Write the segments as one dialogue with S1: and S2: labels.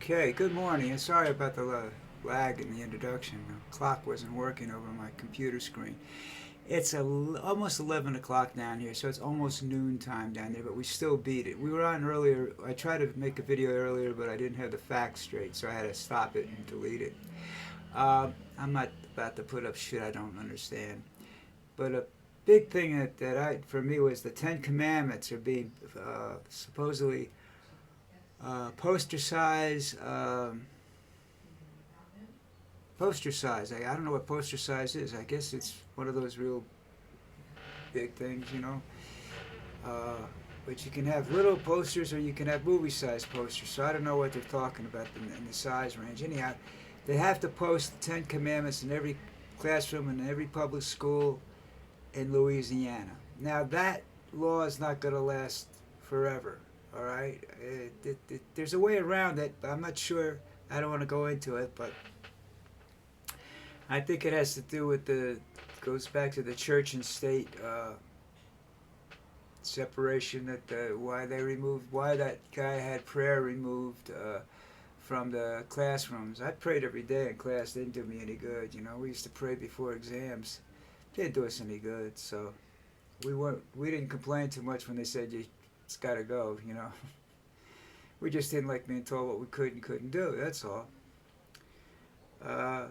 S1: Okay, good morning, and sorry about the lag in the introduction. The clock wasn't working over my computer screen. It's almost 11 o'clock down here, so it's almost noon time down there, but we still beat it. We were on earlier. I tried to make a video earlier, but I didn't have the facts straight, so I had to stop it and delete it. I'm not about to put up shit I don't understand. But a big thing for me was the Ten Commandments are being supposedly poster size. Poster size. I don't know what poster size is. I guess it's one of those real big things, you know. Uh, but you can have little posters or you can have movie size posters. So I don't know what they're talking about in the size range. Anyhow, they have to post the Ten Commandments in every classroom and every public school in Louisiana. Now that law is not going to last forever. All right, there's a way around it. But I'm not sure. I don't want to go into it, but I think it has to do with goes back to the church and state separation. Why that guy had prayer removed from the classrooms. I prayed every day in class. Didn't do me any good. You know, we used to pray before exams. Didn't do us any good. So we didn't complain too much when they said you it's got to go. You know, we just didn't like being told what we could and couldn't do. That's all.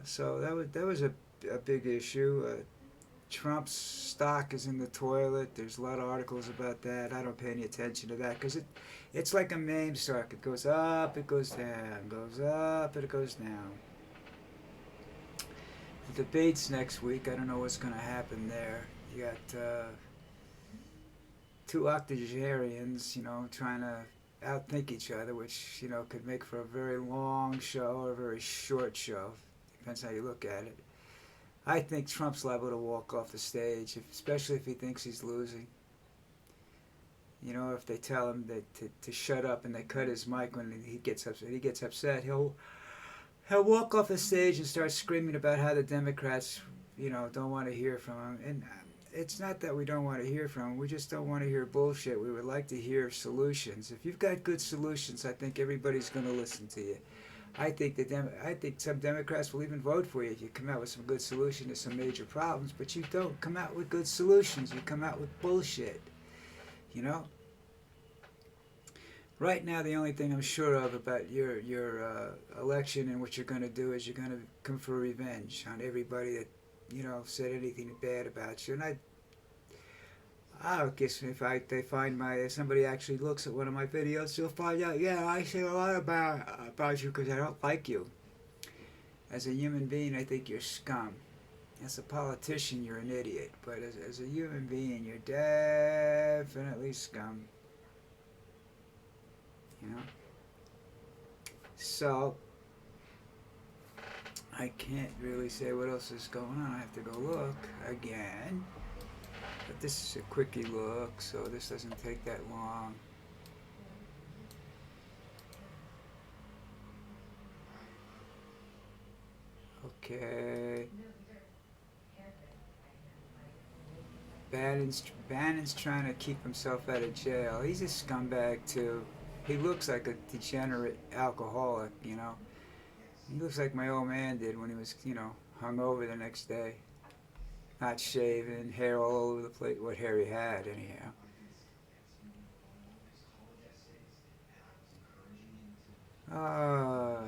S1: So that was a big issue. Trump's stock is in the toilet. There's a lot of articles about that. I don't pay any attention to that because it's like a meme stock. It goes up, it goes down, goes up, and it goes down. The debates next week. I don't know what's going to happen there. You got two octogenarians, you know, trying to outthink each other, which could make for a very long show or a very short show. Depends how you look at it. I think Trump's liable to walk off the stage, especially if he thinks he's losing. You know, if they tell him to shut up and they cut his mic when he gets upset, he'll walk off the stage and start screaming about how the Democrats, don't want to hear from him. And it's not that we don't want to hear from him. We just don't want to hear bullshit. We would like to hear solutions. If you've got good solutions, I think everybody's going to listen to you. I think some Democrats will even vote for you if you come out with some good solution to some major problems. But you don't come out with good solutions. You come out with bullshit. You know. Right now, the only thing I'm sure of about your election and what you're going to do is you're going to come for revenge on everybody that said anything bad about you. And I guess they find somebody actually looks at one of my videos, you'll find out, yeah, I say a lot about you because I don't like you. As a human being, I think you're scum. As a politician, you're an idiot. But as a human being, you're definitely scum. You know? So, I can't really say what else is going on. I have to go look again. But this is a quickie look, so this doesn't take that long. Okay. Bannon's trying to keep himself out of jail. He's a scumbag too. He looks like a degenerate alcoholic, you know. He looks like my old man did when he was, hung over the next day. Not shaven, hair all over the place. What hair he had, anyhow. Uh,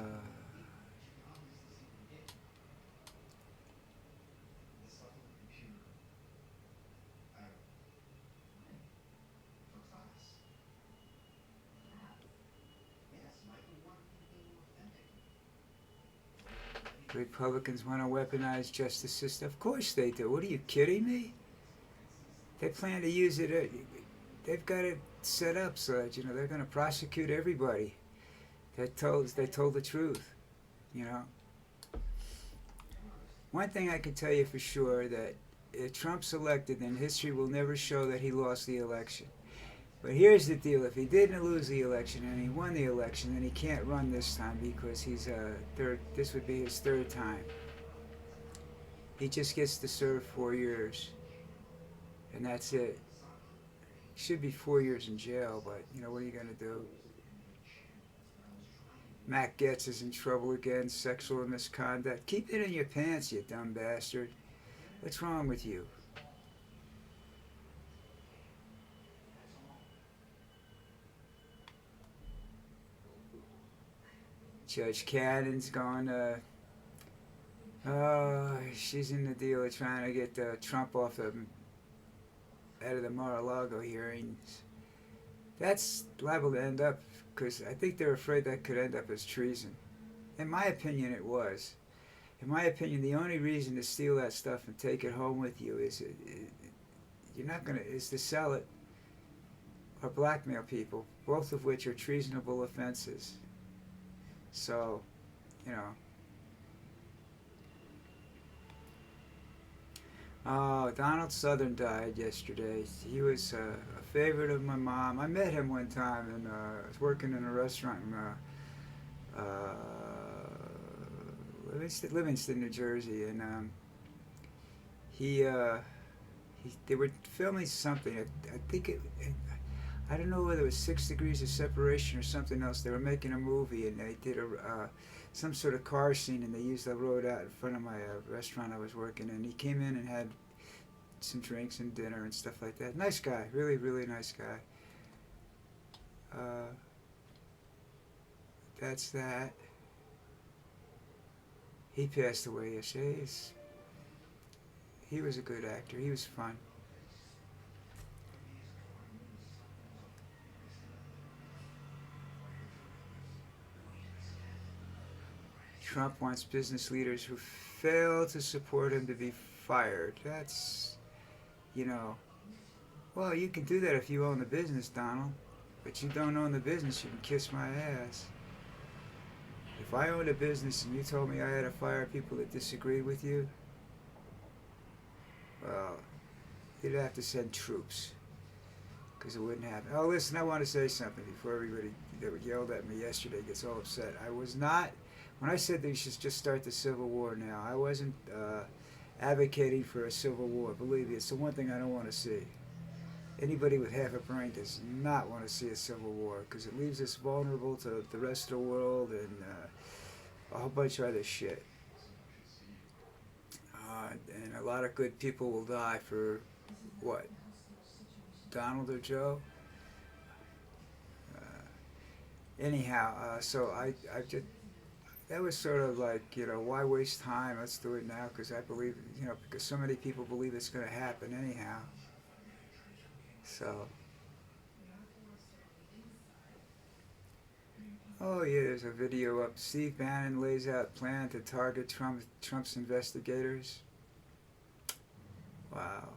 S1: Republicans want to weaponize justice system. Of course they do. What are you kidding me? They plan to use it. They've got it set up so that they're going to prosecute everybody they told the truth. You know. One thing I can tell you for sure that if Trump's elected, then history will never show that he lost the election. But here's the deal: if he didn't lose the election and he won the election, then he can't run this time because he's third. This would be his third time. He just gets to serve 4 years, and that's it. He should be 4 years in jail, but what are you gonna do? Matt Getz is in trouble again, sexual misconduct. Keep it in your pants, you dumb bastard. What's wrong with you? Judge Cannon's going to... she's in the deal of trying to get Trump out of the Mar-a-Lago hearings. That's liable to end up, because I think they're afraid that could end up as treason. In my opinion, it was. In my opinion, the only reason to steal that stuff and take it home with you is you're not gonna is to sell it or blackmail people, both of which are treasonable offenses. So, you know. Oh, Donald Southern died yesterday. He was a favorite of my mom. I met him one time, and I was working in a restaurant in Livingston, New Jersey, and they were filming something. I think I don't know whether it was 6 Degrees of Separation or something else. They were making a movie, and they did some sort of car scene, and they used the road out in front of my restaurant I was working in. He came in and had some drinks and dinner and stuff like that. Nice guy, really, really nice guy. That's that. He passed away yesterday. He was a good actor. He was fun. Trump wants business leaders who fail to support him to be fired. That's, well, you can do that if you own the business, Donald. But you don't own the business, you can kiss my ass. If I owned a business and you told me I had to fire people that disagreed with you, well, you'd have to send troops. Because it wouldn't happen. Oh, listen, I want to say something before everybody that yelled at me yesterday gets all upset. I was not... When I said they should just start the Civil War now, I wasn't advocating for a civil war. Believe me, it's the one thing I don't want to see. Anybody with half a brain does not want to see a civil war because it leaves us vulnerable to the rest of the world and a whole bunch of other shit. And a lot of good people will die for, what, Donald or Joe? Anyhow, so I just... That was sort of like, why waste time? Let's do it now because I believe, because so many people believe it's going to happen anyhow. So. Oh, yeah, there's a video up. Steve Bannon lays out plan to target Trump's investigators. Wow.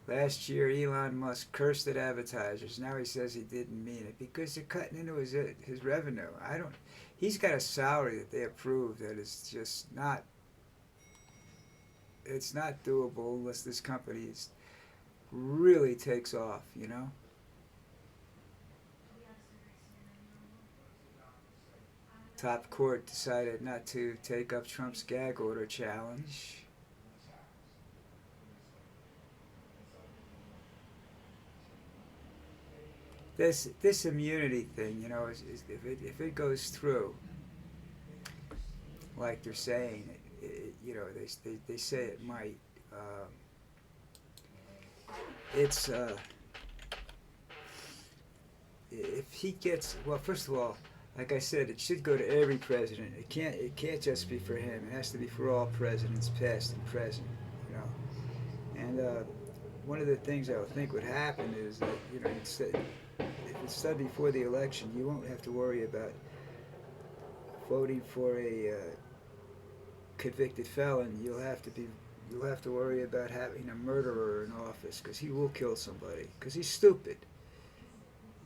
S1: Last year, Elon Musk cursed at advertisers. Now he says he didn't mean it because they're cutting into his revenue. He's got a salary that they approve that is just not. It's not doable unless this company really takes off. Top court decided not to take up Trump's gag order challenge. This immunity thing, if it goes through, like they're saying, they say it might. If he gets, well, first of all, like I said, it should go to every president. It can't just be for him. It has to be for all presidents, past and present. And one of the things I would think would happen is that if it's done before the election, you won't have to worry about voting for a convicted felon. You'll have to worry about having a murderer in office because he will kill somebody because he's stupid.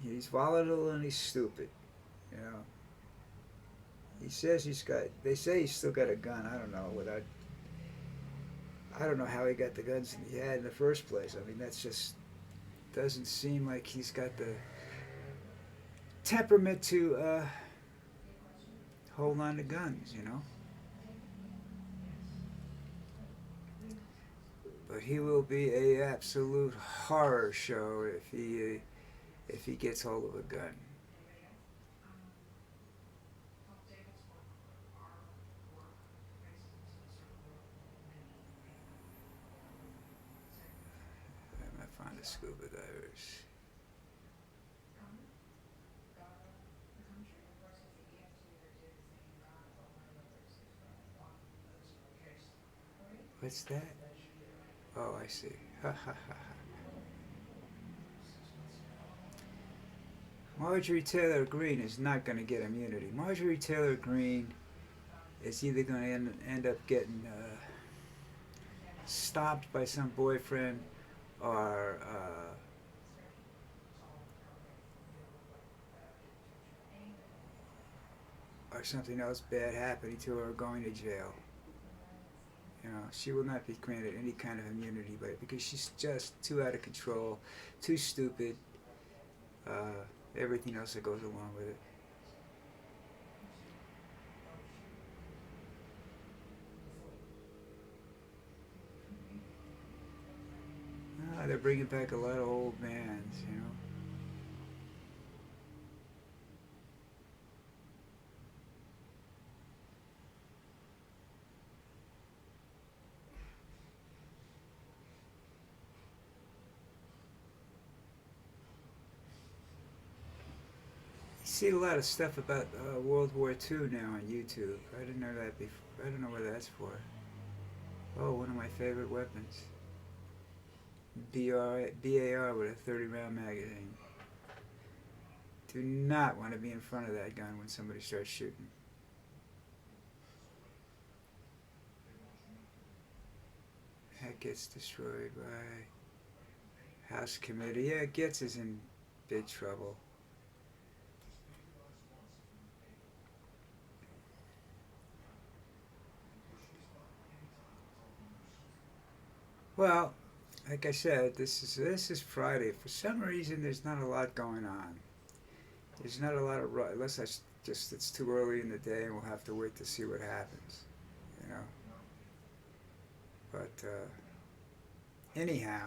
S1: He's volatile and he's stupid. He says they say he's still got a gun. I don't know I don't know how he got the guns he had in the first place. I mean, that's just doesn't seem like he's got the temperament to hold on to guns, But he will be a absolute horror show if he gets hold of a gun. the scuba divers. What's that? Oh, I see. Ha ha ha. Marjorie Taylor Greene is not going to get immunity. Marjorie Taylor Greene is either going to end up getting stopped by some boyfriend or something else bad happening to her, going to jail. You know, she will not be granted any kind of immunity, but because she's just too out of control, too stupid, everything else that goes along with it. They're bringing back a lot of old bands, you know. You see a lot of stuff about World War II now on YouTube. I didn't know that before. I don't know what that's for. Oh, one of my favorite weapons. BAR with a 30-round magazine. Do not want to be in front of that gun when somebody starts shooting. That gets destroyed by House Committee. Yeah, Gitz is in big trouble. Well, like I said, this is Friday. For some reason, there's not a lot going on. There's not a lot of unless that's just it's too early in the day, and we'll have to wait to see what happens. You know. But anyhow,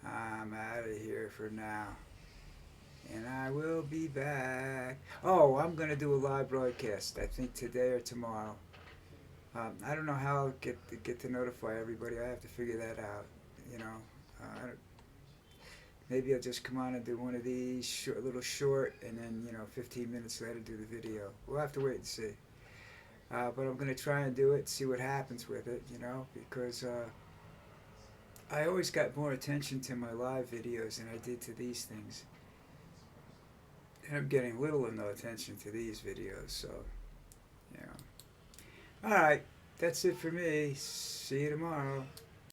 S1: I'm out of here for now, and I will be back. Oh, I'm gonna do a live broadcast. I think today or tomorrow. I don't know how I'll get to notify everybody. I have to figure that out. You know, maybe I'll just come on and do one of these little short, and then 15 minutes later do the video. We'll have to wait and see. But I'm gonna try and do it, see what happens with it. Because I always got more attention to my live videos than I did to these things, and I'm getting little or no attention to these videos. So, you know. All right, that's it for me. See you tomorrow.